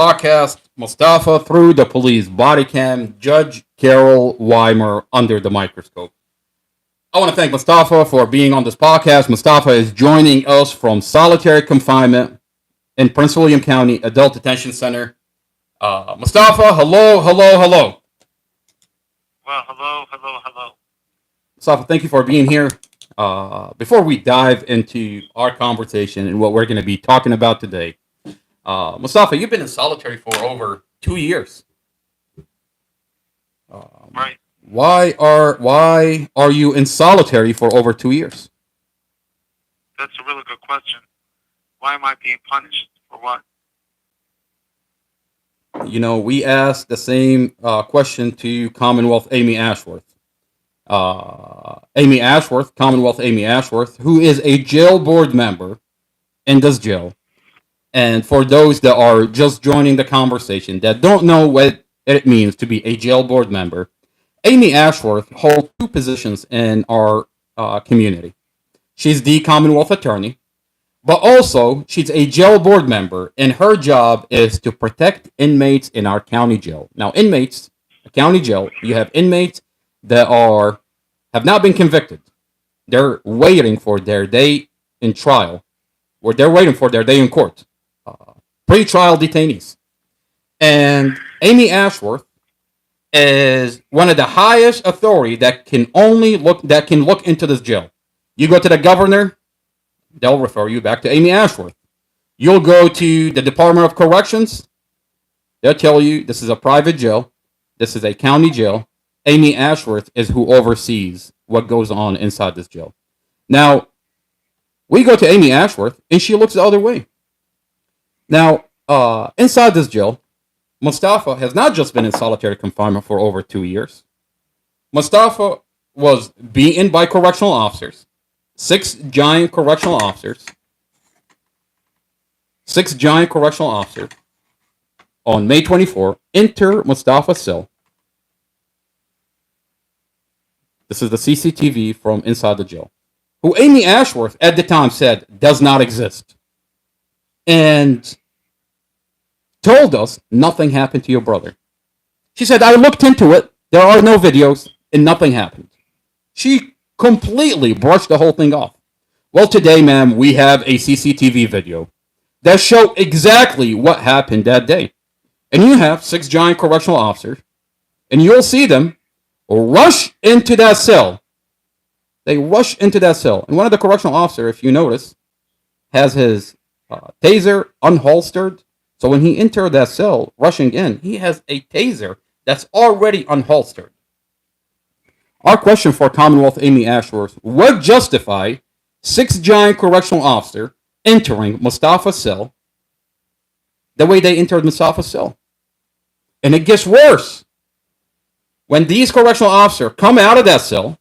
Podcast Mustafa through the police body cam, Judge Carol Weimer under the microscope. I want to thank Mustafa for being on this podcast. Mustafa is joining us from solitary confinement in Prince William County Adult Detention Center. Mustafa, hello, hello, hello. Well, hello, hello, hello. Mustafa, thank you for being here. Before we dive into our conversation and what we're going to be talking about today, Mustafa, you've been in solitary for over 2 years. Right. Why are you in solitary for over 2 years? That's a really good question. Why am I being punished? For what? You know, we asked the same question to Commonwealth Amy Ashworth. Commonwealth Amy Ashworth, who is a jail board member in this jail. And for those that are just joining the conversation that don't know what it means to be a jail board member, Amy Ashworth holds two positions in our community. She's the Commonwealth Attorney, but also she's a jail board member, and her job is to protect inmates in our county jail. Now, inmates, a county jail, you have inmates that have not been convicted. They're waiting for their day in trial, or they're waiting for their day in court. Pre-trial detainees. And Amy Ashworth is one of the highest authority that can look into this jail. You go to the governor, they'll refer you back to Amy Ashworth. You'll go to the Department of Corrections, they'll tell you this is a private jail, this is a county jail. Amy Ashworth is who oversees what goes on inside this jail. Now, we go to Amy Ashworth, and she looks the other way. Now, inside this jail, Mustafa has not just been in solitary confinement for over 2 years. Mustafa was beaten by correctional officers. Six giant correctional officers on May 24 enter Mustafa's cell. This is the CCTV from inside the jail, who Amy Ashworth at the time said does not exist. And told us nothing happened to your brother. She said, I looked into it. There are no videos and nothing happened. She completely brushed the whole thing off. Well, today, ma'am, we have a CCTV video that show exactly what happened that day. And you have six giant correctional officers, and you'll see them rush into that cell. They rush into that cell. And one of the correctional officers, if you notice, has his taser unholstered. So when he entered that cell, rushing in, he has a taser that's already unholstered. Our question for Commonwealth Amy Ashworth: what justify six giant correctional officers entering Mustafa's cell the way they entered Mustafa's cell? And it gets worse. When these correctional officers come out of that cell,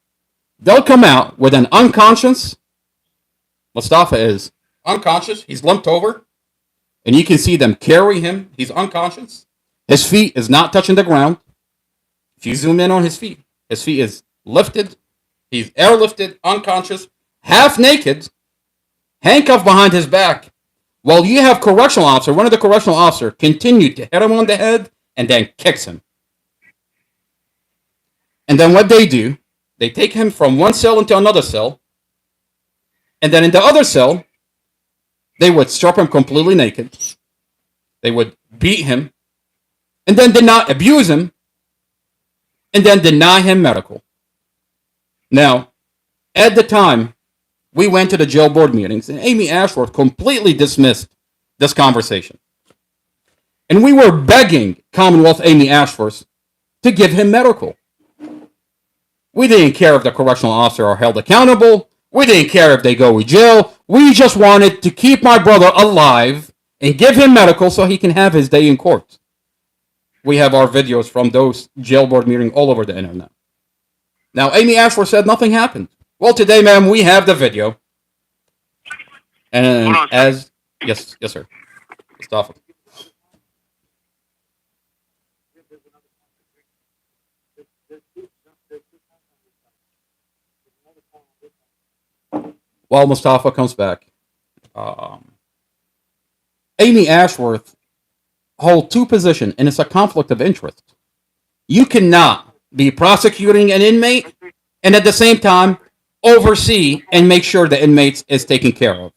they'll come out with an unconscious. Mustafa is unconscious. He's lumped over. And you can see them carry him. He's unconscious. His feet is not touching the ground. If you zoom in on his feet is lifted. He's airlifted, unconscious, half naked, handcuffed behind his back. While you have correctional officer, one of the correctional officers continued to hit him on the head and then kicks him. And then what they do, they take him from one cell into another cell. And then in the other cell, they would strip him completely naked. They would beat him. And then abuse him. And then deny him medical. Now, at the time, we went to the jail board meetings, and Amy Ashworth completely dismissed this conversation. And we were begging Commonwealth Amy Ashworth to give him medical. We didn't care if the correctional officer are held accountable. We didn't care if they go to jail. We just wanted to keep my brother alive and give him medical so he can have his day in court. We have our videos from those jail board meetings all over the internet. Now, Amy Ashworth said nothing happened. Well, today, ma'am, we have the video. And as... Yes, sir. Mustafa. While Mustafa comes back, Amy Ashworth hold two positions, and it's a conflict of interest. You cannot be prosecuting an inmate and at the same time oversee and make sure the inmates is taken care of.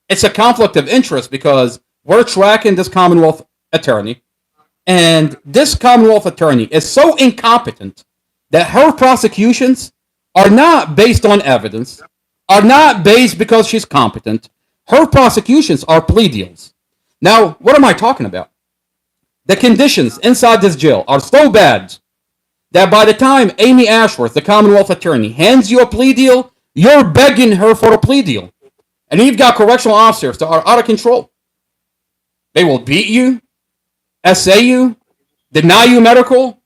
It's a conflict of interest because we're tracking this Commonwealth attorney, and this Commonwealth attorney is so incompetent that her prosecutions are not based on evidence, are not based because she's competent. Her prosecutions are plea deals. Now, what am I talking about? The conditions inside this jail are so bad that by the time Amy Ashworth, the Commonwealth attorney, hands you a plea deal, you're begging her for a plea deal. And you've got correctional officers that are out of control. They will beat you, essay you, deny you medical,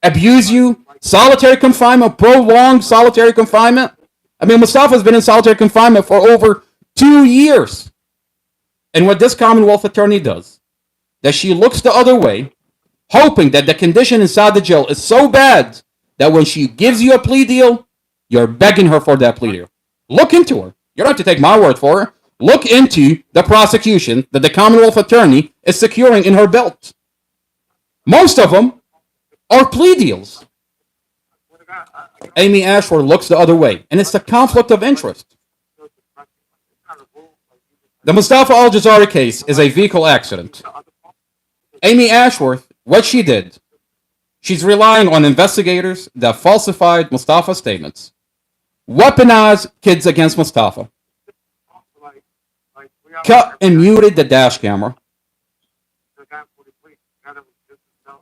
abuse you, solitary confinement, prolonged solitary confinement. I mean, Mustafa's been in solitary confinement for over 2 years. And what this Commonwealth attorney does, that she looks the other way, hoping that the condition inside the jail is so bad that when she gives you a plea deal, you're begging her for that plea deal. Look into her. You don't have to take my word for it. Look into the prosecution that the Commonwealth attorney is securing in her belt. Most of them are plea deals. Amy Ashworth looks the other way, and it's the conflict of interest. The Mustafa Al-Jazari case is a vehicle accident. Amy Ashworth, what she did, she's relying on investigators that falsified Mustafa's statements, weaponized kids against Mustafa, cut and muted the dash camera,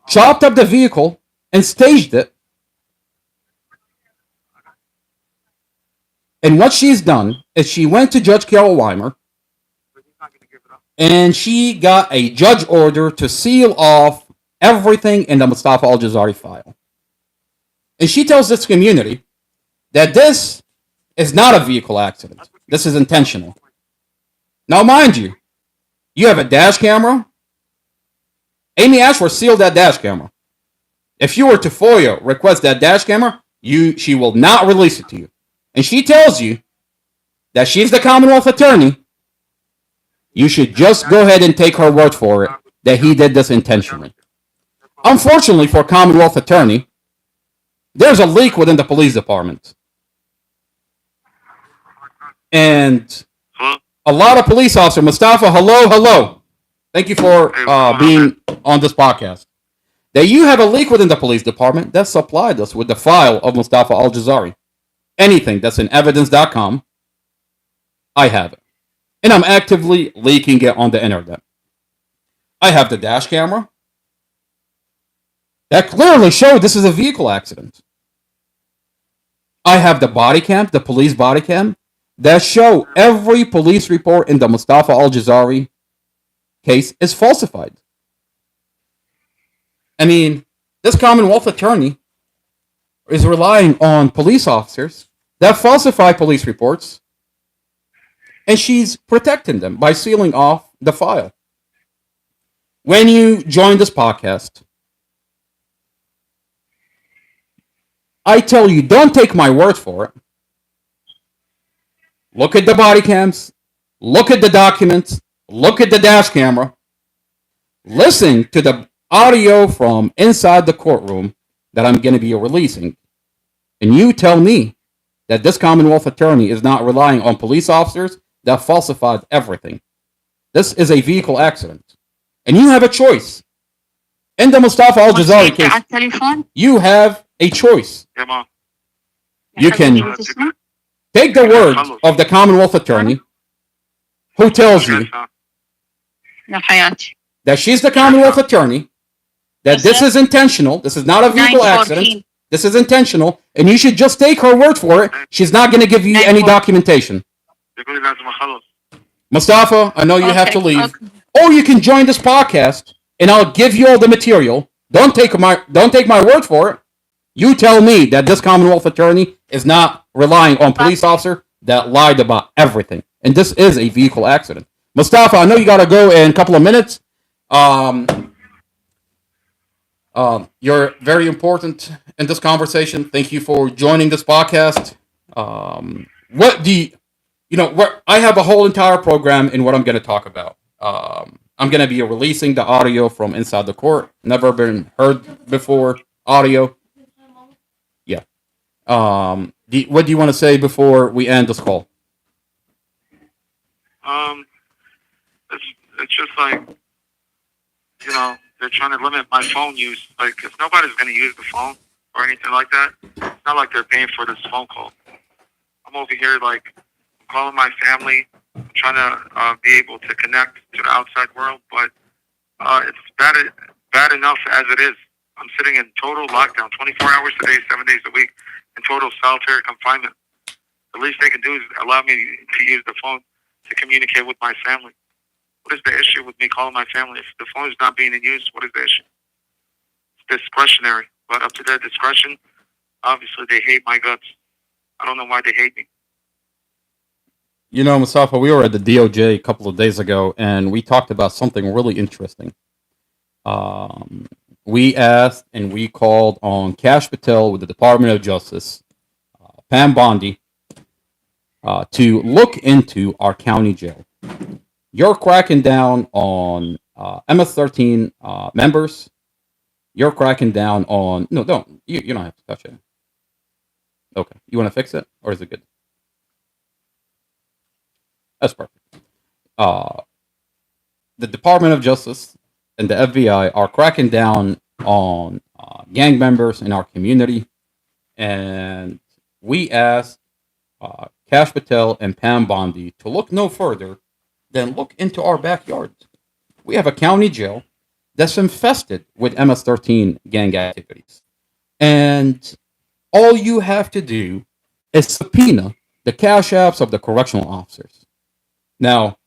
chopped up the vehicle, and staged it. And what she's done is she went to Judge Carol Weimer, and she got a judge order to seal off everything in the Mustafa Al-Jazari file. And she tells this community that this is not a vehicle accident. This is intentional. Now, mind you, you have a dash camera. Amy Ashworth sealed that dash camera. If you were to FOIA request that dash camera, she will not release it to you. And she tells you that she's the Commonwealth attorney. You should just go ahead and take her word for it that he did this intentionally. Unfortunately for Commonwealth attorney, there's a leak within the police department. And a lot of police officers, Mustafa, hello. Thank you for being on this podcast. That you have a leak within the police department that supplied us with the file of Mustafa Al-Jazari. Anything that's in evidence.com, I have it. And I'm actively leaking it on the internet. I have the dash camera that clearly showed this is a vehicle accident. I have the body cam, the police body cam, that show every police report in the Mustafa Al-Jazari case is falsified. I mean, this Commonwealth attorney is relying on police officers that falsify police reports, and she's protecting them by sealing off the file. When you join this podcast, I tell you, don't take my word for it. Look at the body cams, look at the documents, look at the dash camera, listen to the audio from inside the courtroom that I'm going to be releasing, and you tell me that this Commonwealth attorney is not relying on police officers that falsified everything. This is a vehicle accident. And you have a choice. In the Mustafa Al-Jazari case, you have a choice. You can take the word of the Commonwealth attorney who tells you that she's the Commonwealth attorney, that this is intentional, this is not a vehicle accident, this is intentional, and you should just take her word for it. She's not going to give you any documentation. Mustafa, I know you have to leave. Or you can join this podcast, and I'll give you all the material. Don't take my word for it. You tell me that this Commonwealth attorney is not relying on police officer that lied about everything. And this is a vehicle accident. Mustafa, I know you got to go in a couple of minutes. You're very important in this conversation. Thank you for joining this podcast. I have a whole entire program in what I'm going to talk about. I'm gonna be releasing the audio from inside the court. Never been heard before. Audio. Yeah. What do you want to say before we end this call? Um, it's it's just like, they're trying to limit my phone use. Like, if nobody's going to use the phone or anything like that, it's not like they're paying for this phone call. I'm over here, like, calling my family, trying to be able to connect to the outside world, but it's bad enough as it is. I'm sitting in total lockdown, 24 hours a day, 7 days a week, in total solitary confinement. The least they can do is allow me to use the phone to communicate with my family. What is the issue with me calling my family? If the phone is not being in use, what is the issue? It's discretionary, but up to their discretion, obviously they hate my guts. I don't know why they hate me. You know, Mustafa, we were at the DOJ a couple of days ago, and we talked about something really interesting. Um, we asked and we called on Kash Patel with the Department of Justice, Pam Bondi, to look into our county jail. You're cracking down on MS-13 members. You're cracking down on no, don't you don't have to touch it. Okay, you want to fix it, or is it good? That's perfect. Uh, the Department of Justice and the FBI are cracking down on gang members in our community, and we asked Kash Patel and Pam Bondi to look no further than look into our backyard. We have a county jail that's infested with MS-13 gang activities, and all you have to do is subpoena the cash apps of the correctional officers. Now,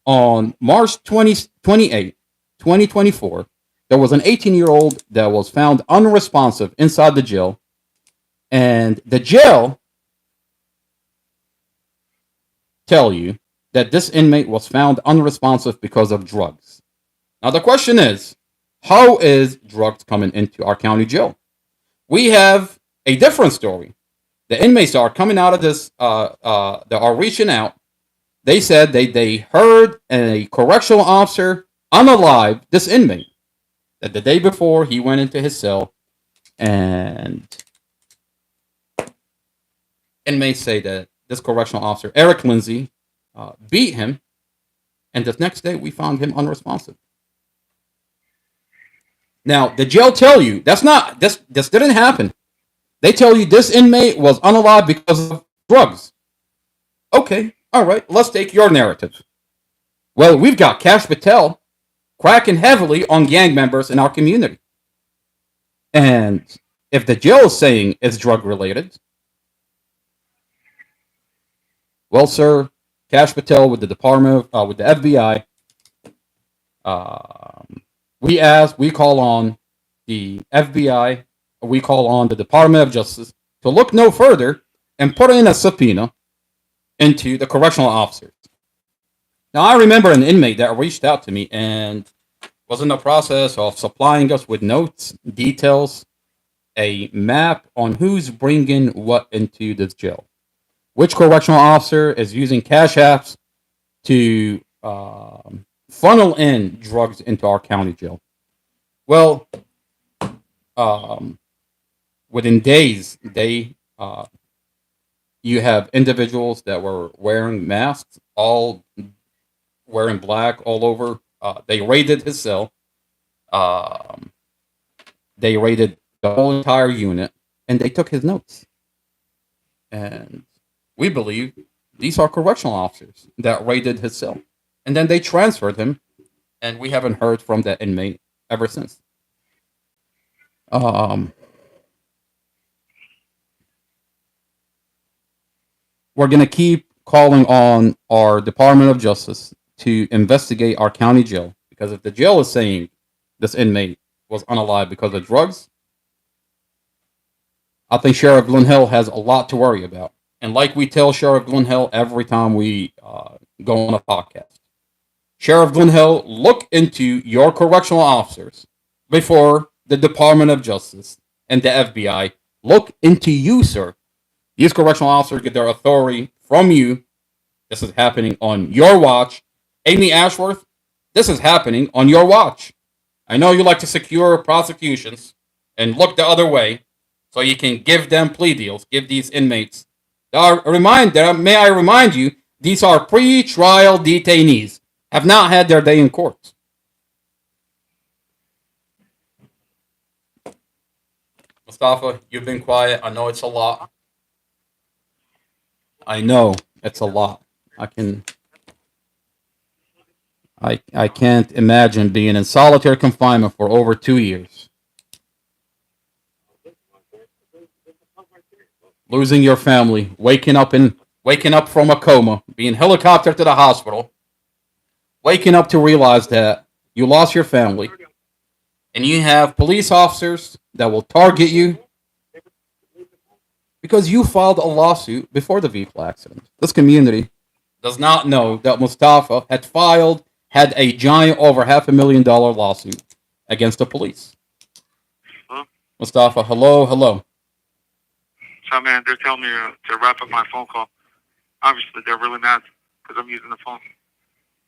on March 28, 2024, there was an 18-year-old that was found unresponsive inside the jail, and the jail tell you that this inmate was found unresponsive because of drugs. Now, the question is, how is drugs coming into our county jail? We have a different story. The inmates that are coming out of this, that are reaching out, they said they heard a correctional officer unalive this inmate. That the day before he went into his cell, and inmates say that this correctional officer, Eric Lindsay, beat him, and the next day we found him unresponsive. Now, the jail tell you this didn't happen. They tell you this inmate was unalive because of drugs. Okay, all right, let's take your narrative. Well, we've got Kash Patel cracking heavily on gang members in our community. And if the jail is saying it's drug related, well, sir, Kash Patel with the Department with the FBI, we call on the FBI, we call on the Department of Justice to look no further and put in a subpoena into the correctional officers. Now, I remember an inmate that reached out to me and was in the process of supplying us with notes, details, a map on who's bringing what into this jail. Which correctional officer is using cash apps to funnel in drugs into our county jail? Well, within days, you have individuals that were wearing masks, all wearing black all over. They raided his cell. They raided the whole entire unit, and they took his notes. And we believe these are correctional officers that raided his cell. And then they transferred him, and we haven't heard from that inmate ever since. We're going to keep calling on our Department of Justice to investigate our county jail, because if the jail is saying this inmate was unalive because of drugs, I think Sheriff Glenn Hill has a lot to worry about. And like we tell Sheriff Glenn Hill every time we go on a podcast, Sheriff Glenn Hill, look into your correctional officers before the Department of Justice and the FBI look into you, sir. These correctional officers get their authority from you. This is happening on your watch. Amy Ashworth, this is happening on your watch. I know you like to secure prosecutions and look the other way so you can give them plea deals, give these inmates. May I remind you, these are pre-trial detainees, have not had their day in court. Mustafa, you've been quiet. I know it's a lot. I know it's a lot. I can I can't imagine being in solitary confinement for over 2 years. Losing your family, waking up from a coma, being helicoptered to the hospital, waking up to realize that you lost your family, and you have police officers that will target you because you filed a lawsuit before the vehicle accident. This community does not know that Mustafa had a giant over $500,000 lawsuit against the police. Huh? Mustafa, hello. So, man, they're telling me to wrap up my phone call. Obviously, they're really mad because I'm using the phone.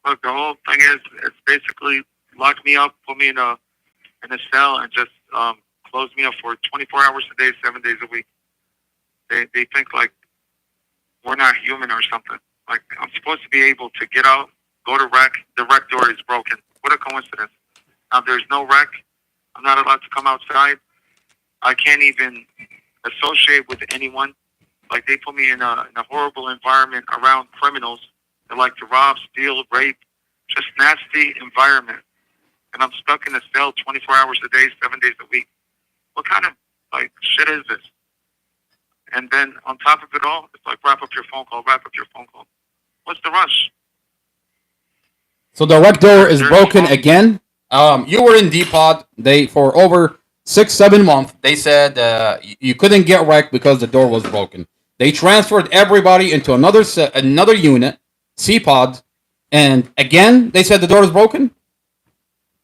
Look, the whole thing is, it's basically lock me up, put me in a cell, and just close me up for 24 hours a day, 7 days a week. They think like we're not human or something. Like I'm supposed to be able to get out, go to rec. The rec door is broken. What a coincidence. Now there's no rec. I'm not allowed to come outside. I can't even associate with anyone. Like they put me in a horrible environment around criminals that like to rob, steal, rape, just nasty environment. And I'm stuck in a cell 24 hours a day, 7 days a week. What kind of like shit is this? And then on top of it all, it's like wrap up your phone call, wrap up your phone call. What's the rush? So the rec door is broken again. You were in D-Pod. They for over 6-7 months. They said you couldn't get rec because the door was broken. They transferred everybody into another unit, C-Pod, and again they said the door was broken.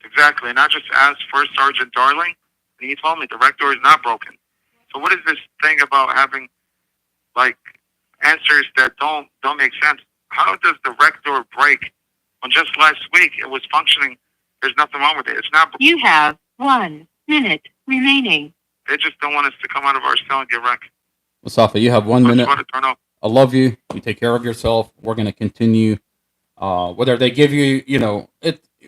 Exactly. And I just asked First Sergeant Darling, and he told me the rec door is not broken. So what is this thing about having like answers that don't make sense? How does the rec door break when just last week it was functioning? There's nothing wrong with it. It's not. You have 1 minute remaining. They just don't want us to come out of our cell and get wrecked. Mustafa, you have 1 minute. I love you. You take care of yourself. We're gonna continue. Whether they give you,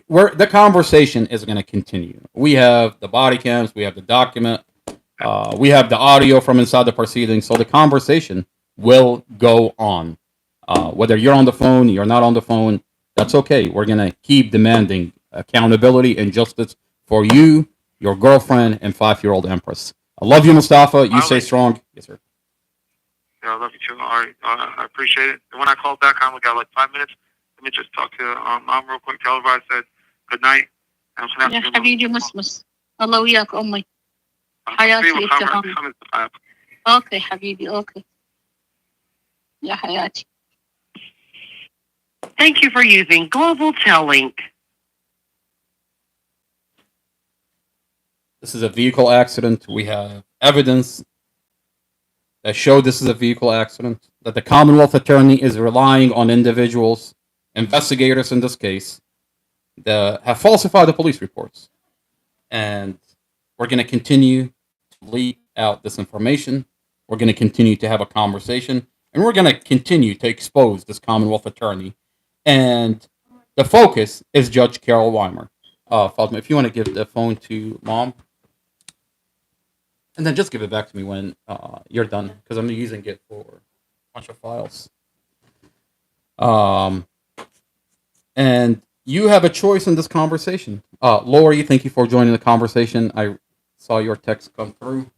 the conversation is gonna continue. We have the body cams. We have the document. We have the audio from inside the proceedings, so the conversation will go on. Whether you're on the phone, you're not on the phone, that's okay. We're going to keep demanding accountability and justice for you, your girlfriend, and 5-year-old Empress. I love you, Mustafa. You stay strong. Yes, sir. Yeah, I love you too. All right. I appreciate it. And when I called back, I only got like 5 minutes. Let me just talk to Mom real quick. Tell her I said good night. يا حبيبي مصمص الله وياك أمي حياتي اتفاهم أوكي حبيبي أوكي يا حياتي. Thank you for using Global Tel-Link. This is a vehicle accident. We have evidence that show this is a vehicle accident, that the Commonwealth Attorney is relying on individuals, investigators in this case, that have falsified the police reports. And we're going to continue to leak out this information. We're going to continue to have a conversation. And we're going to continue to expose this Commonwealth Attorney. And the focus is Judge Carol Weimer. Fatima, if you want to give the phone to Mom. And then just give it back to me when you're done, because I'm using it for a bunch of files. And you have a choice in this conversation. Lori, thank you for joining the conversation. I saw your text come through.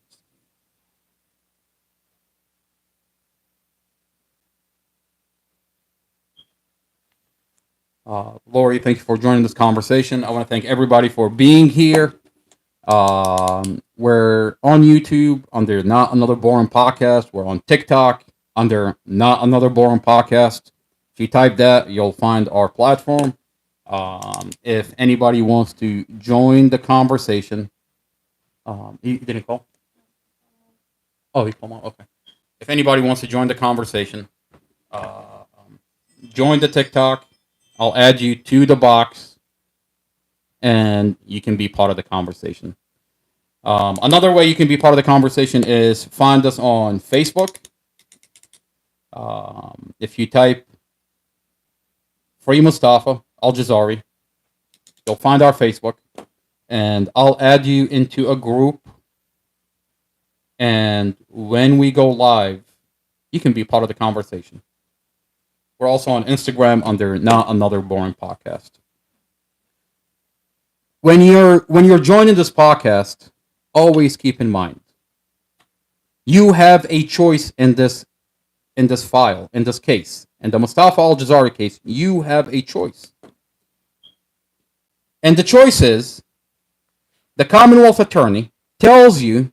Lori, thank you for joining this conversation. I want to thank everybody for being here. We're on YouTube under Not Another Boring Podcast. We're on TikTok under Not Another Boring Podcast. If you type that, you'll find our platform. If anybody wants to join the conversation, he didn't call? Oh, he called Mom? Okay. If anybody wants to join the conversation, join the TikTok, I'll add you to the box, and you can be part of the conversation. Another way you can be part of the conversation is find us on Facebook. If you type Free Mustafa Al-Jazari, you'll find our Facebook, and I'll add you into a group. And when we go live, you can be part of the conversation. We're also on Instagram under Not Another Boring Podcast. When you're joining this podcast, always keep in mind, you have a choice in this file, in this case. In the Mustafa Al-Jazari case, you have a choice. And the choice is, the Commonwealth Attorney tells you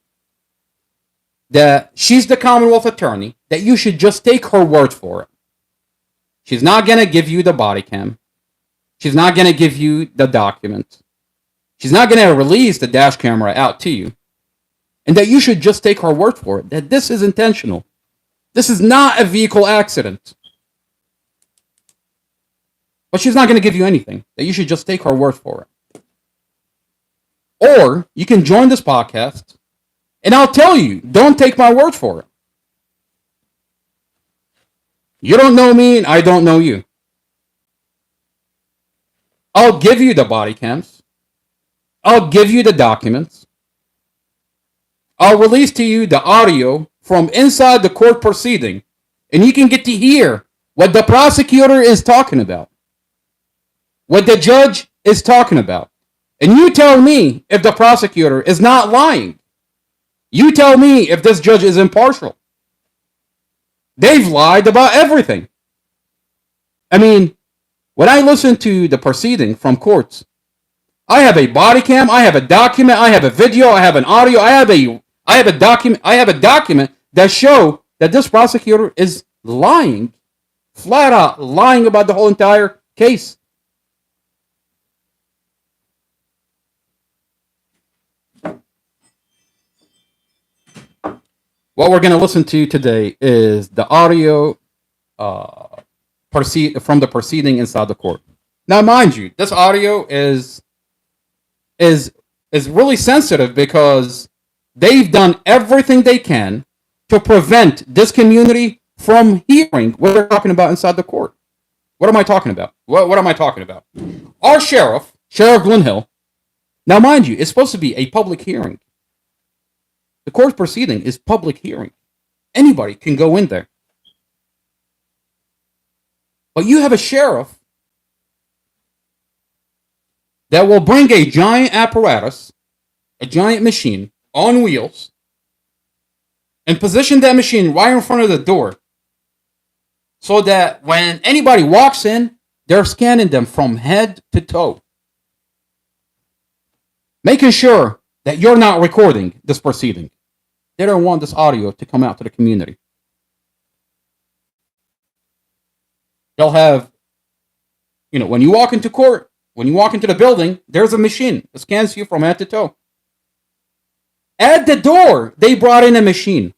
that she's the Commonwealth Attorney, that you should just take her word for it. She's not going to give you the body cam. She's not going to give you the document. She's not going to release the dash camera out to you. And that you should just take her word for it, that this is intentional. This is not a vehicle accident. But she's not going to give you anything, that you should just take her word for it. Or you can join this podcast, and I'll tell you, don't take my word for it. You don't know me, and I don't know you. I'll give you the body cams. I'll give you the documents. I'll release to you the audio from inside the court proceeding, and you can get to hear what the prosecutor is talking about, what the judge is talking about. And you tell me if the prosecutor is not lying. You tell me if this judge is impartial. They've lied about everything. I mean, when I listen to the proceeding from courts, I have a body cam, I have a document, I have a video, I have an audio, I have a document that show that this prosecutor is lying, flat out lying about the whole entire case. What we're going to listen to today is the audio from the proceeding inside the court. Now, mind you, this audio is really sensitive because they've done everything they can to prevent this community from hearing what they're talking about inside the court. What am I talking about? What am I talking about? Our Sheriff Glen Hill. Now, mind you, it's supposed to be a public hearing. The court proceeding is public hearing. Anybody can go in there. But you have a sheriff that will bring a giant apparatus, a giant machine on wheels, and position that machine right in front of the door so that when anybody walks in, they're scanning them from head to toe, making sure that you're not recording this proceeding. They don't want this audio to come out to the community. They'll have, when you walk into court, when you walk into the building, there's a machine that scans you from head to toe. At the door, they brought in a machine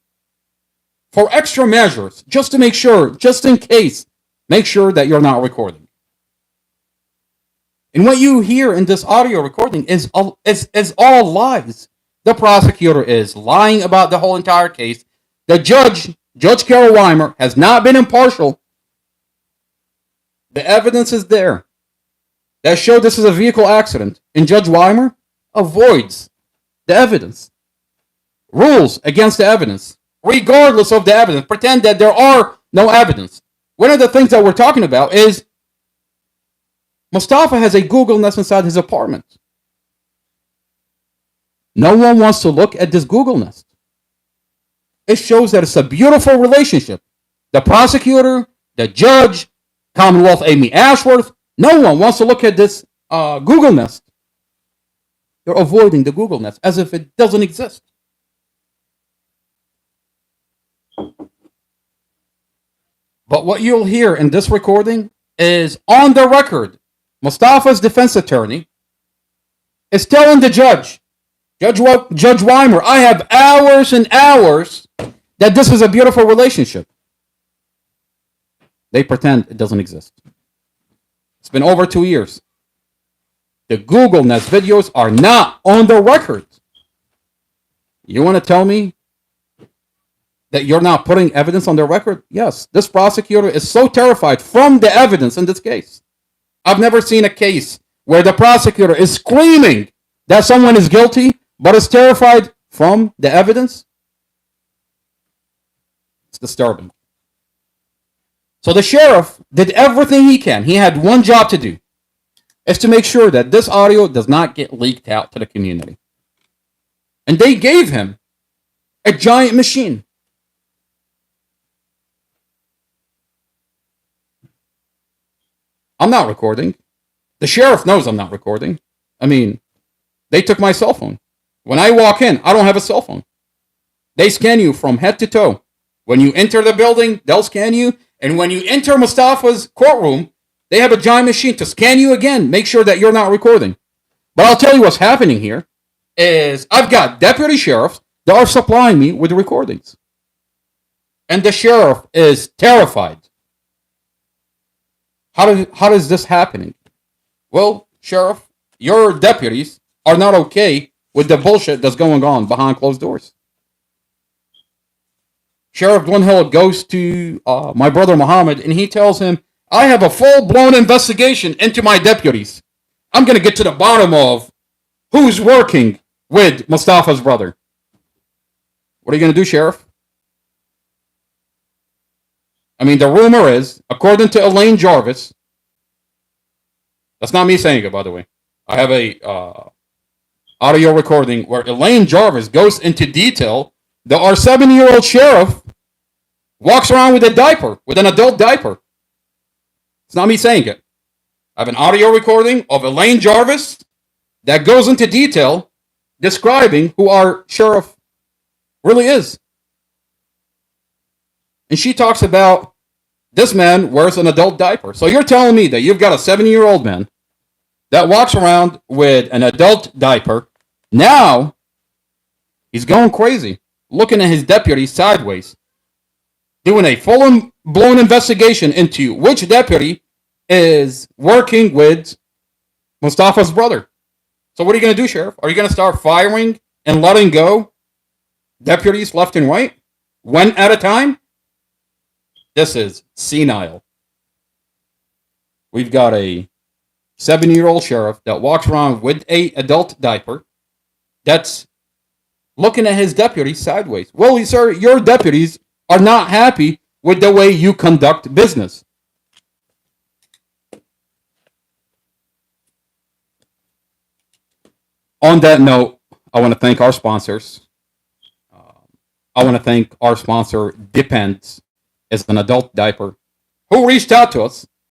for extra measures, just to make sure, just in case, make sure that you're not recording. And what you hear in this audio recording is all lies. The prosecutor is lying about the whole entire case. The Judge Carol Weimer, has not been impartial. The evidence is there that show this is a vehicle accident, and Judge Weimer avoids the evidence, rules against the evidence, regardless of the evidence, pretend that there are no evidence. One of the things that we're talking about is Mustafa has a Google Nest inside his apartment. No one wants to look at this Google Nest. It shows that it's a beautiful relationship. The prosecutor, the judge, Commonwealth Amy Ashworth, no one wants to look at this Google Nest. They're avoiding the Google Nest as if it doesn't exist. But what you'll hear in this recording is, on the record, Mustafa's defense attorney is telling the Judge Weimer, I have hours and hours that this is a beautiful relationship. They pretend it doesn't exist. It's been over 2 years. The Google Nest videos are not on the record. You want to tell me that you're not putting evidence on the record? Yes, this prosecutor is so terrified from the evidence in this case. I've never seen a case where the prosecutor is screaming that someone is guilty, but is terrified from the evidence. It's disturbing. So the sheriff did everything he can. He had one job to do, is to make sure that this audio does not get leaked out to the community. And they gave him a giant machine. I'm not recording. The sheriff knows I'm not recording. I mean, they took my cell phone. When I walk in, I don't have a cell phone. They scan you from head to toe. When you enter the building, they'll scan you. And when you enter Mustafa's courtroom, they have a giant machine to scan you again, make sure that you're not recording. But I'll tell you what's happening here is I've got deputy sheriffs that are supplying me with recordings. And the sheriff is terrified. How is this happening? Well, sheriff, your deputies are not okay with the bullshit that's going on behind closed doors. Sheriff Glenhill goes to my brother Muhammad and he tells him, I have a full-blown investigation into my deputies. I'm going to get to the bottom of who's working with Mustafa's brother. What are you going to do, Sheriff? I mean, the rumor is, according to Elaine Jarvis, that's not me saying it, by the way. I have a audio recording where Elaine Jarvis goes into detail that our 7-year-old sheriff walks around with a diaper, with an adult diaper. It's not me saying it. I have an audio recording of Elaine Jarvis that goes into detail describing who our sheriff really is. And she talks about this man wears an adult diaper. So you're telling me that you've got a 7-year-old man that walks around with an adult diaper. Now, he's going crazy, looking at his deputy sideways, doing a full-blown investigation into which deputy is working with Mustafa's brother. So what are you going to do, Sheriff? Are you going to start firing and letting go deputies left and right, one at a time? This is senile. We've got a 7-year-old sheriff that walks around with an adult diaper that's looking at his deputies sideways. Well, sir, your deputies are not happy with the way you conduct business. On that note, I want to thank our sponsors. I want to thank our sponsor, Depends, as an adult diaper, who reached out to us